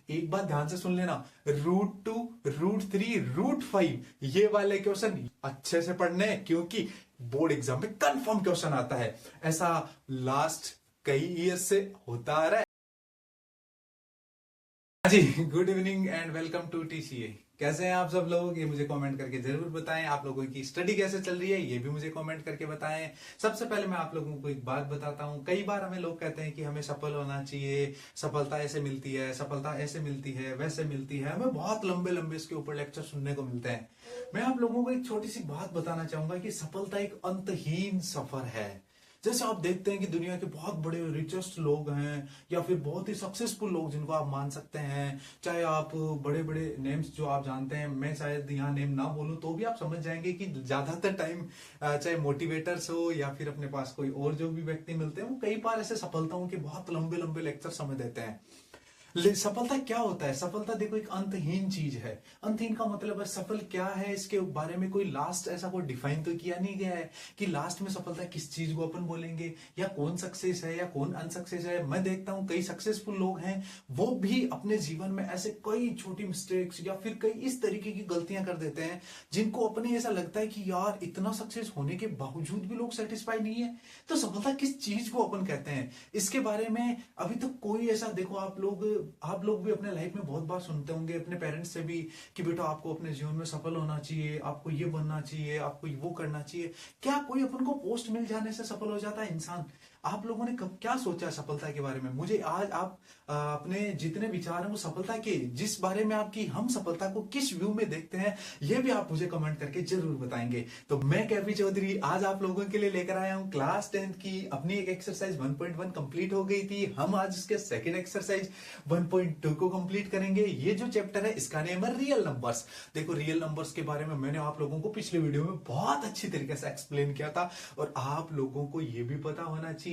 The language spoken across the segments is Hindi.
एक बात ध्यान से सुन लेना, √2, √3, √5 ये वाले क्वेश्चन अच्छे से पढ़ने हैं, क्योंकि बोर्ड एग्जाम में कंफर्म क्वेश्चन आता है। ऐसा लास्ट कई ईयर से होता आ रहा है। जी, good evening and welcome to TCA. कैसे हैं आप सब लोग, ये मुझे कमेंट करके जरूर बताएं। आप लोगों की स्टडी कैसे चल रही है ये भी मुझे कमेंट करके बताएं। सबसे पहले मैं आप लोगों को एक बात बताता हूं। कई बार हमें लोग कहते हैं कि हमें सफल होना चाहिए, सफलता ऐसे मिलती है, सफलता ऐसे मिलती है, वैसे मिलती है। हमें बहुत लंबे लंबे इसके ऊपर लेक्चर सुनने को मिलते हैं। मैं आप लोगों को एक छोटी सी बात बताना चाहूंगा कि सफलता एक अंतहीन सफर है। जैसे आप देखते हैं कि दुनिया के बहुत बड़े रिचेस्ट लोग हैं या फिर बहुत ही सक्सेसफुल लोग जिनको आप मान सकते हैं, चाहे आप बड़े बड़े नेम्स जो आप जानते हैं, मैं शायद यहाँ नेम ना बोलूं तो भी आप समझ जाएंगे कि ज्यादातर टाइम चाहे मोटिवेटर्स हो या फिर अपने पास कोई और जो भी व्यक्ति मिलते हैं, वो कई बार ऐसे सफलताओं के बहुत लंबे लंबे लेक्चर समझ देते हैं। सफलता क्या होता है? सफलता देखो एक अंतहीन चीज है। अंतहीन का मतलब है सफल क्या है, इसके बारे में कोई लास्ट ऐसा कोई डिफाइन तो किया नहीं गया है कि लास्ट में सफलता किस चीज को अपन बोलेंगे, या कौन सक्सेस है या कौन अनसक्सेस है। मैं देखता हूं कई सक्सेसफुल लोग हैं, वो भी अपने जीवन में ऐसे कई छोटी मिस्टेक्स या फिर कई इस तरीके की गलतियां कर देते हैं जिनको अपने ऐसा लगता है कि यार इतना सक्सेस होने के बावजूद भी लोग सेटिस्फाई नहीं है। तो सफलता किस चीज को अपन कहते हैं, इसके बारे में अभी तक कोई ऐसा, देखो आप लोग भी अपने लाइफ में बहुत बार सुनते होंगे अपने पेरेंट्स से भी कि बेटा आपको अपने जीवन में सफल होना चाहिए, आपको ये बनना चाहिए, आपको वो करना चाहिए। क्या कोई अपन को पोस्ट मिल जाने से सफल हो जाता है इंसान? आप लोगों ने कब क्या सोचा है सफलता के बारे में? मुझे आज आप अपने जितने विचार हैं वो सफलता के, जिस बारे में आपकी, हम सफलता को किस व्यू में देखते हैं, ये भी आप मुझे कमेंट करके जरूर बताएंगे। तो मैं कैफी चौधरी आज आप लोगों के लिए लेकर आया हूं क्लास 10th की अपनी एक एक्सरसाइज 1.1 कंप्लीट हो गई थी। हम आज उसके सेकेंड एक्सरसाइज 1.2 को कंप्लीट करेंगे। ये जो चैप्टर है इसका नेम है रियल नंबर्स। देखो, रियल नंबर्स के बारे में मैंने आप लोगों को पिछले वीडियो में बहुत अच्छी तरीके से एक्सप्लेन किया था, और आप लोगों को ये भी पता होना चाहिए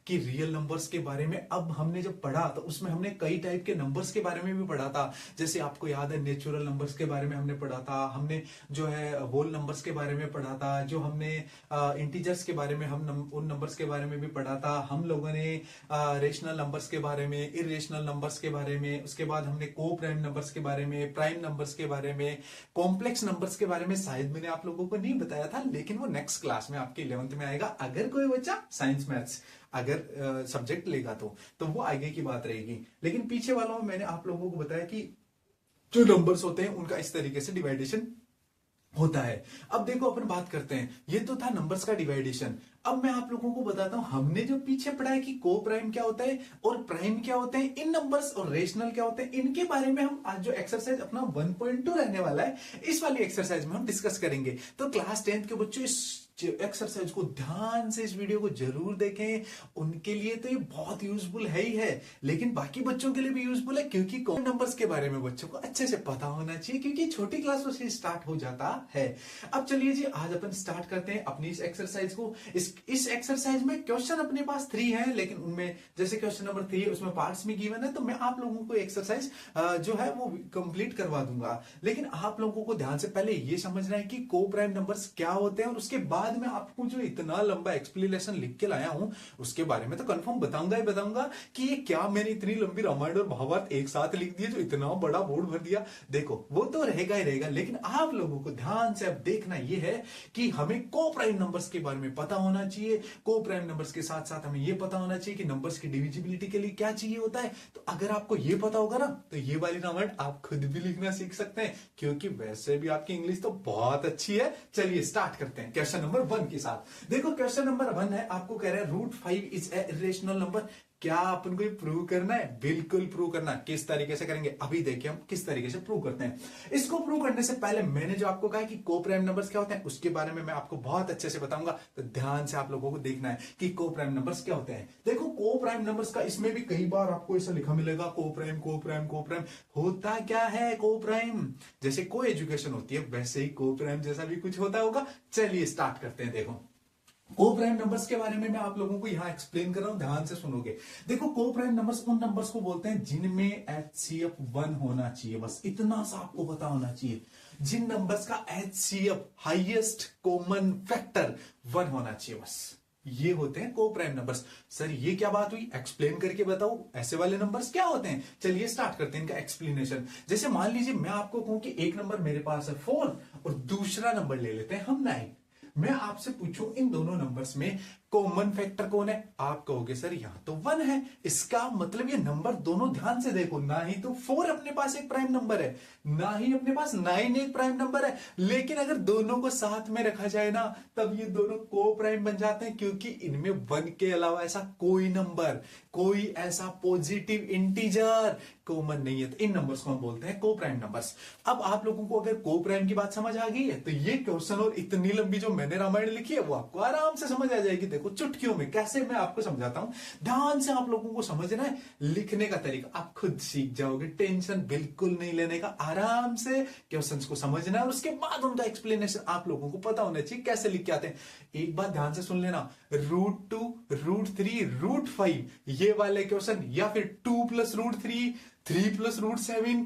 कि रियल नंबर्स के बारे में अब हमने जब पढ़ा तो उसमें हमने कई टाइप के नंबर्स के बारे में भी पढ़ा था। जैसे आपको याद है नेचुरल नंबर्स के बारे में हमने पढ़ा था, हमने जो है होल नंबर्स के बारे में पढ़ा था, जो हमने इंटीजर्स के बारे में हम उन नंबर्स के बारे में भी पढ़ा था। हम लोगों ने रेशनल नंबर्स के बारे में, इरेशनल नंबर्स के बारे में, उसके बाद हमने को प्राइम नंबर्स के बारे में, प्राइम नंबर्स के बारे में, कॉम्प्लेक्स नंबर्स के बारे में शायद मैंने आप लोगों को नहीं बताया था, लेकिन वो नेक्स्ट क्लास में आपके 11th में आएगा। अगर कोई बच्चा साइंस मैथ्स अगर सब्जेक्ट लेगा तो वो आगे की बात रहेगी। लेकिन पीछे वालों में मैंने आप लोगों को बताया कि जो नंबर्स होते हैं उनका इस तरीके से डिवाइडेशन होता है। अब देखो अपन बात करते हैं, ये तो था नंबर्स का डिवाइडेशन। अब मैं आप लोगों को बताता हूं, हमने जो पीछे पढ़ा है कि को प्राइम क्या होता है और प्राइम क्या होते हैं, इन नंबर्स और रेशनल क्या होते हैं, इनके बारे में हम आज जो एक्सरसाइज अपना 1.2 रहने वाला है, इस वाली एक्सरसाइज में हम डिस्कस करेंगे। तो क्लास 10th के बच्चों इस एक्सरसाइज को ध्यान से, इस वीडियो को जरूर देखें। उनके लिए तो ये बहुत यूजफुल है ही है, लेकिन बाकी बच्चों के लिए भी यूजफुल है, क्योंकि कौन नंबर्स के बारे में बच्चों को अच्छे से पता होना चाहिए, क्योंकि छोटी क्लास से स्टार्ट हो जाता है। अब चलिए जी, आज अपन स्टार्ट करते हैं अपनी इस एक्सरसाइज को। इस एक्सरसाइज में क्वेश्चन अपने पास 3 है, लेकिन उनमें जैसे क्वेश्चन नंबर 3 है उसमें पार्ट्स में गिवन है, तो मैं आप लोगों को एक्सरसाइज जो है वो कंप्लीट करवा दूंगा। लेकिन आप लोगों को ध्यान से पहले ये समझना है कि को प्राइम नंबर्स क्या होते हैं, और उसके बाद में आपको जो इतना लंबा एक्सप्लेनेशन लिख के लाया हूं उसके बारे में तो कंफर्म बताऊंगा ही बताऊंगा कि ये क्या मैंने इतनी लंबी रामायण और महाभारत एक साथ लिख दिए, जो इतना बड़ा बोर्ड भर दिया। देखो, वो तो रहेगा ही रहेगा, लेकिन आप लोगों को ध्यान से अब देखना यह है कि हमें को प्राइम नंबर्स के बारे में पता होना चाहिए। को प्राइम नंबर्स के साथ साथ हमें यह पता होना चाहिए कि नंबर्स की डिविजिबिलिटी के लिए क्या चाहिए होता है। तो अगर आपको यह पता होगा ना, तो ये वाली रामायण आप खुद भी लिखना सीख सकते हैं, क्योंकि वैसे भी आपकी इंग्लिश तो बहुत अच्छी है। चलिए स्टार्ट करते हैं क्वेश्चन नंबर 1 के साथ। देखो, क्वेश्चन नंबर 1 है, आपको कह रहा है √5 इज ए इरेशनल नंबर। क्या अपन को प्रूव करना है? बिल्कुल प्रूव करना। किस तरीके से करेंगे अभी देखिए हम किस तरीके से प्रूव करते हैं। इसको प्रूव करने से पहले मैंने जो आपको कहा कि को प्राइम नंबर्स क्या होते हैं उसके बारे में मैं आपको बहुत अच्छे से बताऊंगा, तो ध्यान से आप लोगों को देखना है कि को प्राइम नंबर्स क्या होते हैं। देखो, को प्राइम नंबर्स का इसमें भी कई बार आपको ऐसा लिखा मिलेगा, को प्राइम को प्राइम को प्राइम। होता क्या है को प्राइम? जैसे को एजुकेशन होती है वैसे ही को प्राइम जैसा भी कुछ होता होगा। चलिए स्टार्ट करते हैं। देखो, को प्राइम नंबर्स के बारे में मैं आप लोगों को यहां एक्सप्लेन कर रहा हूं, ध्यान से सुनोगे। देखो, को प्राइम नंबर्स उन नंबर्स को बोलते हैं जिनमें HCF 1 होना चाहिए। बस इतना सा आपको पता होना चाहिए, जिन नंबर्स का HCF हाईएस्ट कॉमन फैक्टर 1 होना चाहिए, बस ये होते हैं को प्राइम नंबर्स। सर ये क्या बात हुई, एक्सप्लेन करके बताओ ऐसे वाले नंबर्स क्या होते हैं। चलिए स्टार्ट करते हैं इनका एक्सप्लेनेशन। जैसे मान लीजिए मैं आपको कहूं कि एक नंबर मेरे पास है 4 और दूसरा नंबर ले लेते हैं हम 9। मैं आपसे पूछूं इन दोनों नंबर्स में कॉमन फैक्टर कौन है, आप कहोगे सर यहां तो 1 है। इसका मतलब ये नंबर दोनों ध्यान से देखो, ना ही तो 4 अपने पास एक प्राइम नंबर है, ना ही अपने पास 9 एक प्राइम नंबर है। लेकिन अगर दोनों को साथ में रखा जाए ना, तब ये दोनों को प्राइम बन जाते हैं, क्योंकि इनमें 1 के अलावा ऐसा कोई नंबर, कोई ऐसा पॉजिटिव इंटीजर कॉमन नहीं है। तो इन नंबर्स को हम बोलते हैं को प्राइम नंबर्स। अब आप लोगों को अगर को प्राइम की बात समझ आ गई है, तो ये क्वेश्चन और इतनी लंबी जो मैंने रामायण लिखी है वो आपको आराम से समझ आ जाएगी। देखो चुटकियों में कैसे मैं आपको समझाता हूं, ध्यान से आप लोगों को समझना है। लिखने का तरीका आप खुद सीख जाओगे, टेंशन बिल्कुल नहीं लेने का, आराम से क्वेश्चंस को समझना है और उसके बाद उनका एक्सप्लेनेशन आप लोगों को पता होना चाहिए कैसे लिख के आते हैं। एक बात ध्यान से सुन लेना, √2, √3, √5 ये वाले क्वेश्चन, या फिर 2 + √3, 3 + √7,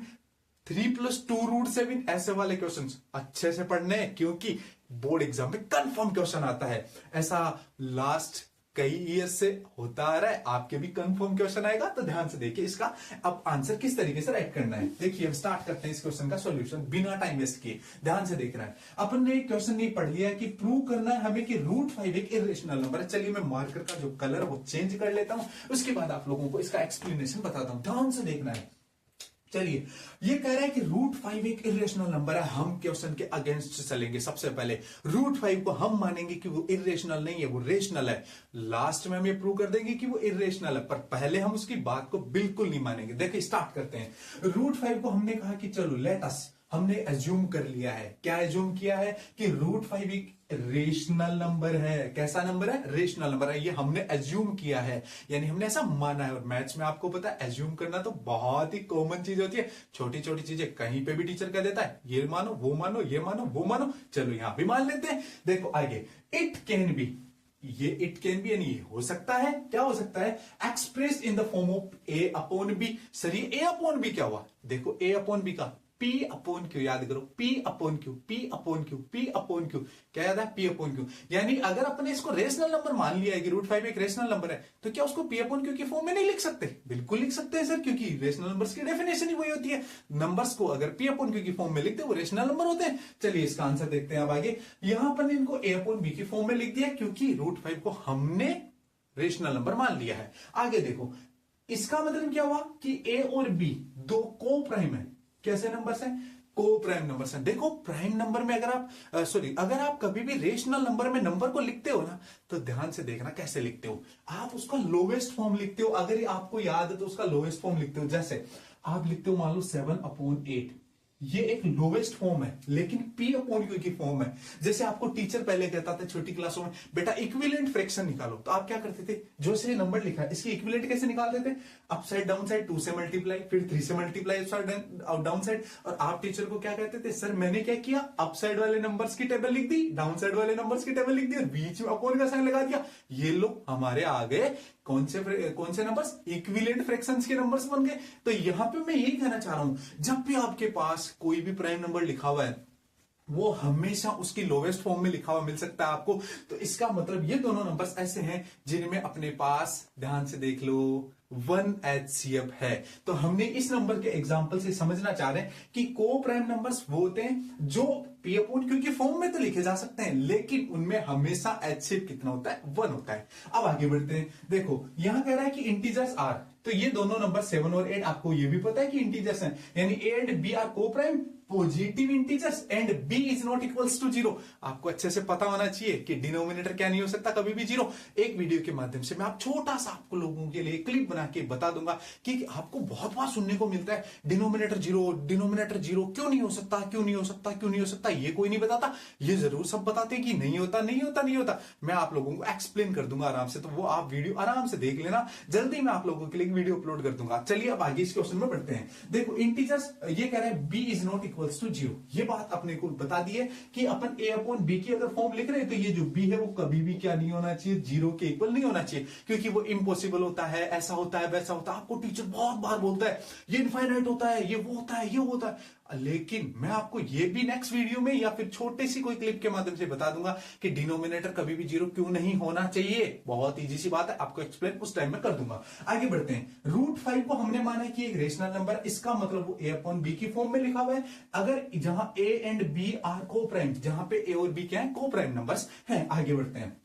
3 + 2 √7 ऐसे वाले क्वेश्चंस अच्छे से पढ़ने हैं, क्योंकि बोर्ड एग्जाम में कंफर्म क्वेश्चन आता है। ऐसा लास्ट कई ईयर से होता आ रहा है, आपके भी कंफर्म क्वेश्चन आएगा। तो ध्यान से देखिए इसका अब आंसर किस तरीके से राइट करना है। देखिए हम स्टार्ट करते हैं इस क्वेश्चन का सॉल्यूशन बिना टाइम वेस्ट किए। ध्यान से देखना है, अपन ने एक क्वेश्चन ये पढ़ लिया है कि प्रूव करना है हमें कि √5 एक इरेशनल नंबर है। चलिए मैं मार्कर का जो कलर है वो चेंज कर लेता हूं, उसके बाद आप लोगों को इसका एक्सप्लेनेशन बताता हूं। ध्यान से देखना है। चलिए ये कह रहा है कि √5 एक इरेशनल नंबर है। हम क्वेश्चन के अगेंस्ट चलेंगे। सबसे पहले √5 को हम मानेंगे कि वो इरेशनल नहीं है, वो रेशनल है। लास्ट में हम ये प्रूव कर देंगे कि वो इरेशनल है, पर पहले हम उसकी बात को बिल्कुल नहीं मानेंगे। देखिए स्टार्ट करते हैं। √5 को हमने कहा कि चलो लेट अस, हमने एज्यूम कर लिया है। क्या एज्यूम किया है कि √5 एक रेशनल नंबर है। कैसा नंबर है, रेशनल नंबर है। ये हमने एज्यूम किया है, यानी हमने ऐसा माना है। और मैथ्स में आपको पता है एज्यूम करना तो बहुत ही कॉमन चीज होती है। छोटी छोटी चीजें कहीं पे भी टीचर कह देता है, ये मानो वो मानो, ये मानो वो मानो, चलो यहां भी मान लेते हैं। देखो आगे, इट कैन बी, ये इट कैन बी यानी हो सकता है। क्या हो सकता है, express in the form of A/B। Sir ये A/B क्या हुआ, देखो A/B का P/Q याद करो, P/Q, P/Q, P/Q क्या याद है, P/Q। यानी अगर अपने इसको रेशनल नंबर मान लिया है कि √5 एक रेशनल नंबर है, तो क्या उसको P/Q की फॉर्म में नहीं लिख सकते? बिल्कुल लिख सकते हैं सर, क्योंकि रेशनल नंबर्स की डेफिनेशन ही वही होती है। नंबर्स को अगर P/Q की फॉर्म में लिखते हैं वो रेशनल नंबर होते हैं। चलिए इसका आंसर देखते हैं अब आगे। यहां पर इनको A/B की फॉर्म में लिख दिया, क्योंकि √5 को हमने रेशनल नंबर मान लिया है। आगे देखो, इसका मतलब क्या हुआ कि A और B दो को प्राइम है। कैसे नंबर्स हैं, को प्राइम नंबर्स हैं। देखो प्राइम नंबर में अगर आप अगर आप कभी भी रेशनल नंबर में नंबर को लिखते हो ना, तो ध्यान से देखना कैसे लिखते हो। आप उसका लोवेस्ट फॉर्म लिखते हो। अगर ये आपको याद है तो उसका लोवेस्ट फॉर्म लिखते हो। जैसे आप लिखते हो मान लो 7/8, ये एक लोवेस्ट फॉर्म है, लेकिन P/Q की फॉर्म है। जैसे आपको टीचर पहले कहता था छोटी क्लासों में, बेटा इक्विवेलेंट फ्रैक्शन निकालो, तो आप क्या करते थे, जो से नंबर लिखा है इसकी इक्विवेलेंट कैसे निकालते थे, अपसाइड डाउन साइड 2 से मल्टीप्लाई, फिर 3 से मल्टीप्लाई अपसाइड डाउन साइड। और आप टीचर को क्या कहते थे, सर मैंने क्या किया, अपसाइड वाले नंबर्स की टेबल लिख दी, डाउन साइड वाले नंबर्स की टेबल लिख दी और बीच में अपॉन का साइन लगा दिया। ये लो हमारे आ गए कौन से नंबर्स, इक्विवेलेंट फ्रैक्शंस के नंबर्स बन गए। तो यहां पे मैं यही कहना चाह रहा हूं, जब भी आपके पास कोई भी प्राइम नंबर लिखा हुआ है, वो हमेशा उसकी लोवेस्ट फॉर्म में लिखा हुआ मिल सकता है आपको। तो इसका मतलब ये दोनों नंबर्स ऐसे हैं जिनमें अपने पास, ध्यान से देख लो, 1 HCF है। तो हमने इस नंबर के एग्जांपल से समझना चाह रहे हैं कि को प्राइम नंबर्स वो होते हैं जो P/Q की फॉर्म में तो लिखे जा सकते हैं, लेकिन उनमें हमेशा HCF कितना होता है, 1 होता है। अब आगे बढ़ते हैं। देखो यहां कह रहा है कि इंटीजर्स आर, तो ये दोनों नंबर 7 और 8 आपको ये भी पता है कि इंटीजर्स हैं, यानी A and B are coprime positive integers and B is not equals to 0। आपको अच्छे से पता होना चाहिए कि डिनोमिनेटर क्या नहीं हो सकता, कभी भी 0। एक वीडियो के माध्यम से मैं आप छोटा सा आपको लोगों के लिए क्लिप बना के बता दूंगा कि आपको बहुत बार सुनने को मिलता है डिनोमिनेटर 0, डिनोमिनेटर 0 क्यों नहीं हो सकता, क्यों नहीं हो सकता, क्यों नहीं हो सकता, ये कोई नहीं बताता। ये जरूर सब बताते कि नहीं होता, नहीं होता, नहीं होता। मैं आप लोगों को एक्सप्लेन कर दूंगा आराम से, तो वो आप वीडियो आराम से देख लेना। जल्दी मैं आप लोगों के लिए वीडियो अपलोड कर दूंगा। चलिए अब आगे इस क्वेश्चन में बढ़ते हैं। देखो इंटीजर्स, ये कह रहा है B is not equals to 0। ये बात अपने को बता दी है कि अपन A/B की अगर फॉर्म लिख रहे हैं, तो ये जो B है वो कभी भी क्या नहीं होना चाहिए, 0 के इक्वल नहीं होना चाहिए, क्योंकि वो इम्पॉसिबल होता है, ऐसा होता है, वैसा होता है। आपको टीचर बहुत बार बोलता है ये इनफाइनाइट होता है, ये वो होता है, ये होता है। लेकिन मैं आपको ये भी नेक्स्ट वीडियो में या फिर छोटे सी कोई क्लिप के माध्यम से बता दूंगा कि डिनोमिनेटर कभी भी 0 क्यों नहीं होना चाहिए। बहुत इजी सी बात है, आपको एक्सप्लेन उस टाइम में कर दूंगा। आगे बढ़ते हैं। √5 को हमने माना है कि एक रेशनल नंबर, इसका मतलब वो a/b की फॉर्म में लिखा हुआ है। अगर जहां a एंड b आर को प्राइम, जहां पे a और b क्या है, को प्राइम नंबर्स हैं। आगे बढ़ते हैं।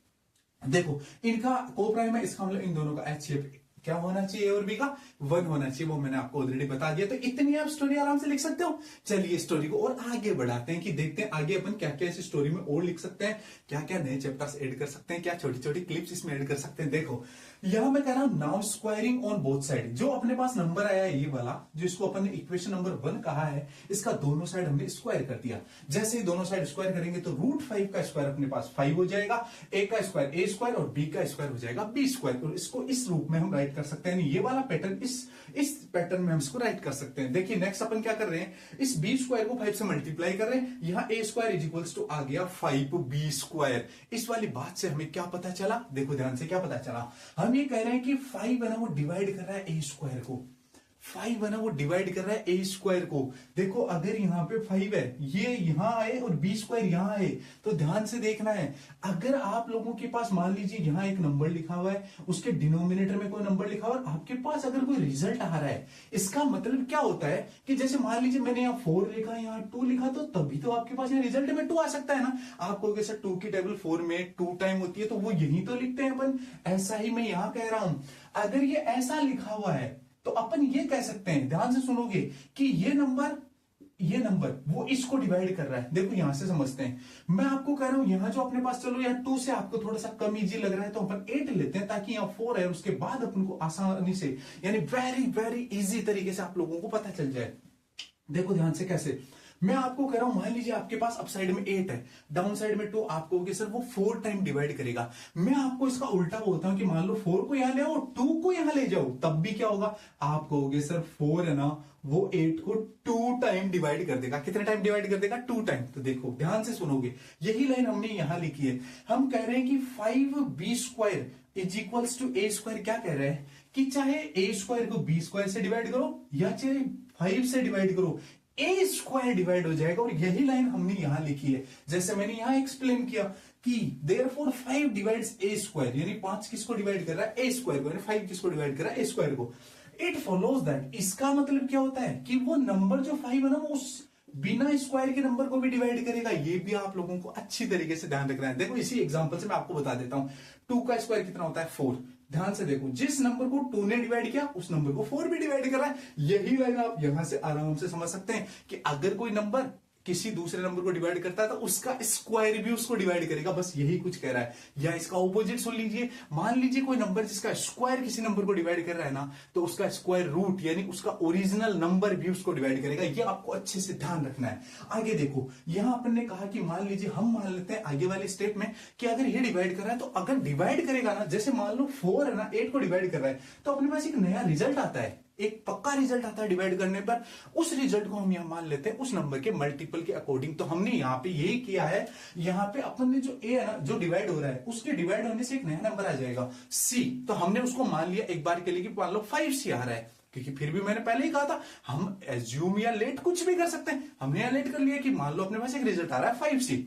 देखो इनका को प्राइम है, इसका मतलब इन दोनों का HCF क्या होना चाहिए, ए और बी का 1 होना चाहिए। वो मैंने आपको ऑलरेडी बता दिया। तो इतनी आप स्टोरी आराम से लिख सकते हो। चलिए स्टोरी को और आगे बढ़ाते हैं कि देखते हैं आगे अपन क्या क्या इस स्टोरी में और लिख सकते हैं, क्या क्या नए चैप्टर्स ऐड कर सकते हैं, क्या छोटी छोटी क्लिप्स इसमें ऐड कर सकते हैं। देखो यहां मैं कह रहा हूं now squaring on both side. जो अपने पास नंबर आया है ये वाला, जिसको अपन ने इक्वेशन नंबर 1 कहा है, इसका दोनों साइड हमने स्क्वायर कर दिया। जैसे ही दोनों साइड स्क्वायर करेंगे तो √5 का स्क्वायर अपने पास 5 हो जाएगा, a का स्क्वायर a स्क्वायर और b का स्क्वायर हो जाएगा b स्क्वायर। और इसको इस रूप में हम राइट कर सकते हैं। ये वाला पैटर्न इस पैटर्न में हम इसको राइट कर सकते हैं। देखिए नेक्स्ट अपन क्या कर रहे हैं, इस b स्क्वायर को 5 से मल्टीप्लाई कर रहे हैं। यहां a square is equals to आ गया 5b स्क्वायर। इस वाली बात से हमें क्या पता चला, देखो ध्यान से क्या पता चला। हम ये कह रहे हैं कि 5 है ना वो डिवाइड कर रहा है a स्क्वायर को, 5 है ना वो डिवाइड कर रहा है a स्क्वायर को। देखो अगर यहाँ पे 5 है, ये यहां आए और b स्क्वायर यहां आए, तो ध्यान से देखना है। अगर आप लोगों के पास मान लीजिए यहां एक नंबर लिखा हुआ है, उसके डिनोमिनेटर में कोई नंबर लिखा हुआ है और आपके पास अगर कोई रिजल्ट आ रहा है, इसका मतलब क्या होता है कि जैसे मान लीजिए मैंने यहाँ 4 लिखा, यहाँ 2 लिखा, तो तभी तो आपके पास यहाँ रिजल्ट में 2 आ सकता है ना। आप कहोगे सर 2 की टेबल 4 में 2 टाइम होती है, तो वो यही तो लिखते हैं अपन। ऐसा ही मैं यहां कह रहा हूं, अगर ये ऐसा लिखा हुआ है तो अपन ये कह सकते हैं, ध्यान से सुनोगे, कि ये नंबर वो इसको डिवाइड कर रहा है। देखो यहां से समझते हैं। मैं आपको कह रहा हूं यहां जो अपने पास, चलो यहाँ 2 से आपको थोड़ा सा कम इजी लग रहा है तो अपन 8 लेते हैं, ताकि यहाँ 4 है उसके बाद अपन को आसानी से, यानी वेरी वेरी इजी तरीके से आप लोगों को पता चल जाए। देखो ध्यान से कैसे, मैं आपको कह रहा हूं मान लीजिए आपके पास अप साइड में 8 है, डाउन साइड में 2, आप कहोगे सर वो 4 टाइम डिवाइड करेगा। मैं आपको इसका उल्टा बोलता हूं कि मान लो 4 को यहां ले आओ, 2 को यहां ले जाओ, तब भी क्या होगा, आप कहोगे सर 4 है ना वो 8 को 2 टाइम डिवाइड कर देगा। कितने टाइम डिवाइड कर देगा, 2 टाइम। तो देखो ध्यान से सुनोगे, यही लाइन हमने यहां लिखी है। हम कह रहे हैं कि 5b square is equals to a square. क्या कह रहे हैं कि चाहे a स्क्वायर को b स्क्वायर से डिवाइड करो या चाहे 5 से डिवाइड करो, a स्क्वायर डिवाइड हो जाएगा। और यही लाइन हमने यहां लिखी है, जैसे मैंने यहां एक्सप्लेन किया कि देयरफॉर 5 डिवाइड्स a स्क्वायर, यानी 5 किसको डिवाइड कर रहा है, a स्क्वायर को, यानी 5 किसको डिवाइड कर रहा है, a स्क्वायर को। इट फॉलोज दैट, इसका मतलब क्या होता है कि वो नंबर जो 5 है ना वो उस बिना स्क्वायर के नंबर को भी डिवाइड करेगा। ये भी आप लोगों को अच्छी तरीके से ध्यान रखना है। देखो इसी एग्जांपल से मैं आपको बता देता हूं। 2 का स्क्वायर कितना होता है, 4। ध्यान से देखो, जिस नंबर को 2 ने डिवाइड किया उस नंबर को 4 भी डिवाइड कर रहा है। यही लाइन आप यहां से आराम से समझ सकते हैं कि अगर कोई नंबर किसी दूसरे नंबर को डिवाइड करता है तो उसका स्क्वायर भी उसको डिवाइड करेगा। बस यही कुछ कह रहा है। या इसका ऑपोजिट सुन लीजिए, मान लीजिए कोई नंबर जिसका स्क्वायर किसी नंबर को डिवाइड कर रहा है ना, तो उसका स्क्वायर रूट यानी उसका ओरिजिनल नंबर भी उसको डिवाइड करेगा। ये आपको अच्छे से ध्यान रखना है। आगे देखो, यहां अपन ने कहा कि मान लीजिए, हम मान लेते हैं आगे वाले स्टेप में कि अगर ये डिवाइड कर रहा है, तो अगर डिवाइड करेगा ना, जैसे मान लो 4 है ना 8 को डिवाइड कर रहा है, तो अपने पास एक नया रिजल्ट आता है, एक पक्का रिजल्ट आता है डिवाइड करने पर। उस रिजल्ट को हम यहां मान लेते हैं उस नंबर के मल्टीपल के अकॉर्डिंग। तो हमने यहां पे यही किया है। यहां पे अपन ने जो ए है ना, जो डिवाइड हो रहा है, उसके डिवाइड होने से एक नया नंबर आ जाएगा सी। तो हमने उसको मान लिया एक बार के लिए कि मान लो 5c आ रहा है, क्योंकि फिर भी मैंने पहले ही कहा था हम एज्यूम या लेट कुछ भी कर सकते हैं। हमने यहां लेट कर लिया कि मान लो अपने पास एक रिजल्ट आ रहा है 5c।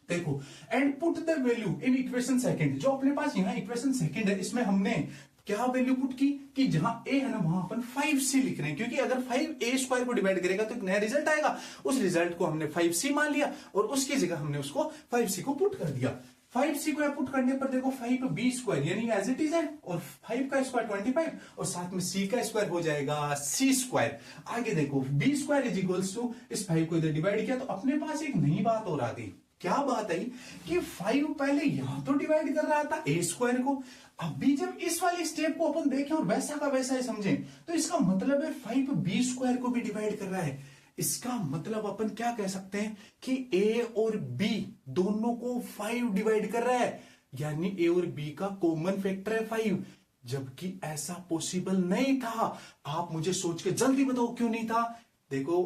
देखो, and put the value in equation second. जो अपने पास यहाँ इक्वेशन सेकंड है, इसमें हमने क्या वैल्यू पुट की कि जहां a है ना वहां अपन 5c लिख रहे हैं, क्योंकि अगर 5a स्क्वायर को डिवाइड करेगा तो एक नया रिजल्ट आएगा। उस रिजल्ट को हमने 5c मान लिया और उसकी जगह हमने उसको 5c को पुट कर दिया। 5c को पुट करने पर देखो 5b स्क्वायर यानी एज इट इज है, और 5 का स्क्वायर 25 और साथ में c का स्क्वायर हो जाएगा c स्क्वायर। आगे देखो b square is equals to, इस 5 को इधर डिवाइड किया तो अपने पास एक नई बात और आ गई। क्या बात आई कि 5 पहले यहां तो डिवाइड कर रहा था a स्क्वायर को, अभी जब इस वाले स्टेप को अपन देखें और वैसा का वैसा ही समझें, तो इसका मतलब है 5b स्क्वायर को भी डिवाइड कर रहा है। इसका मतलब अपन क्या कह सकते हैं कि a और b दोनों को 5 डिवाइड कर रहा है, यानी a और b का कॉमन फैक्टर है 5। जबकि ऐसा पॉसिबल नहीं था। आप मुझे सोच के जल्दी बताओ क्यों नहीं था। देखो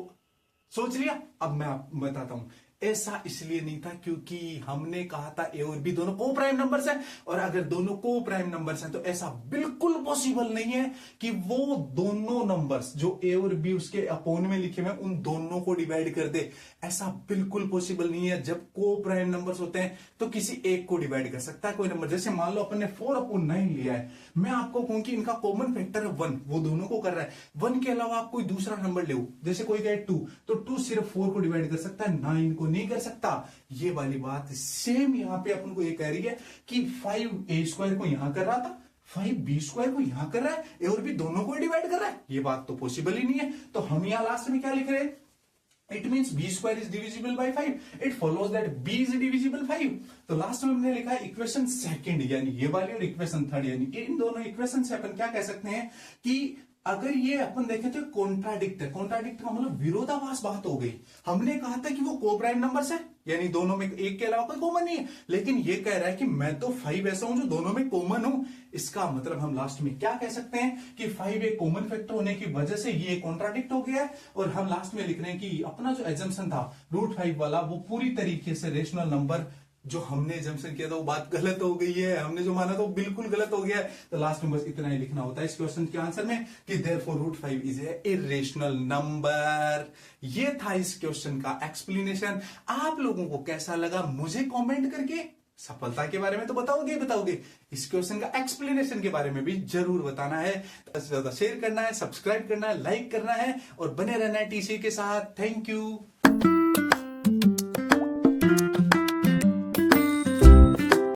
सोच लिया, अब मैं आपको बताता हूं। ऐसा इसलिए नहीं था क्योंकि हमने कहा था ए और बी दोनों को प्राइम नंबर्स हैं, और अगर दोनों को प्राइम नंबर्स हैं तो ऐसा बिल्कुल पॉसिबल नहीं है कि वो दोनों नंबर्स जो ए और बी उसके अपोन में लिखे हुए हैं उन दोनों को डिवाइड कर दे। ऐसा बिल्कुल पॉसिबल नहीं है। जब को प्राइम नंबर्स होते हैं तो किसी एक को डिवाइड कर सकता है कोई नंबर। जैसे मान लो अपन ने 4/9 लिया है, मैं आपको कहूं कि इनका कॉमन फैक्टर है 1, वो दोनों को कर रहा है। 1 के अलावा आप कोई दूसरा नंबर ले, जैसे कोई कहे 2, तो 2 सिर्फ 4 को डिवाइड कर सकता है, 9 को नहीं कर सकता। ये वाली बात सेम यहां पे अपन को ये कह रही है कि 5a² को यहां कर रहा था, 5b² को यहां कर रहा है, ए और बी दोनों को डिवाइड कर रहा है। ये बात तो पॉसिबल ही नहीं है। तो हम यहां लास्ट में क्या लिख रहे हैं? It means b² is divisible by 5. It follows that b is divisible 5. तो लास्ट में हमने लिखा है इक्वेशन सेकंड, यानी ये वाली, और इक्वेशन थर्ड, यानी इन दोनों इक्वेशन से अपन क्या कह सकते हैं कि अगर ये अपन देखें तो कॉन्ट्राडिक्ट है। कॉन्ट्राडिक्ट का मतलब विरोधाभास बात हो गई। हमने कहा था कि वो को प्राइम नंबर्स है, यानी दोनों में एक के अलावा कोई कॉमन नहीं है, लेकिन ये कह रहा है कि मैं तो 5 ऐसा हूं जो दोनों में कॉमन हूं। इसका मतलब हम लास्ट में क्या कह सकते हैं कि 5 एक कॉमन फैक्टर होने की वजह से ये कॉन्ट्राडिक्ट हो गया है। और हम लास्ट में लिख रहे हैं कि अपना जो एजम्पशन था √5 वाला, वो पूरी तरीके से रेशनल नंबर जो हमने एजम्पशन किया था वो बात गलत हो गई है। हमने जो माना था वो बिल्कुल गलत हो गया है। तो लास्ट में बस इतना ही लिखना होता है इस क्वेश्चन के आंसर में कि therefore √5 is a irrational number. ये था इस क्वेश्चन का एक्सप्लेनेशन। आप लोगों को कैसा लगा मुझे कमेंट करके सफलता के बारे में तो बताओगे, इस क्वेश्चन का एक्सप्लेनेशन के बारे में भी जरूर बताना है। ज्यादा शेयर करना है, सब्सक्राइब करना है, लाइक करना है और बने रहना है टीसी के साथ। Thank you.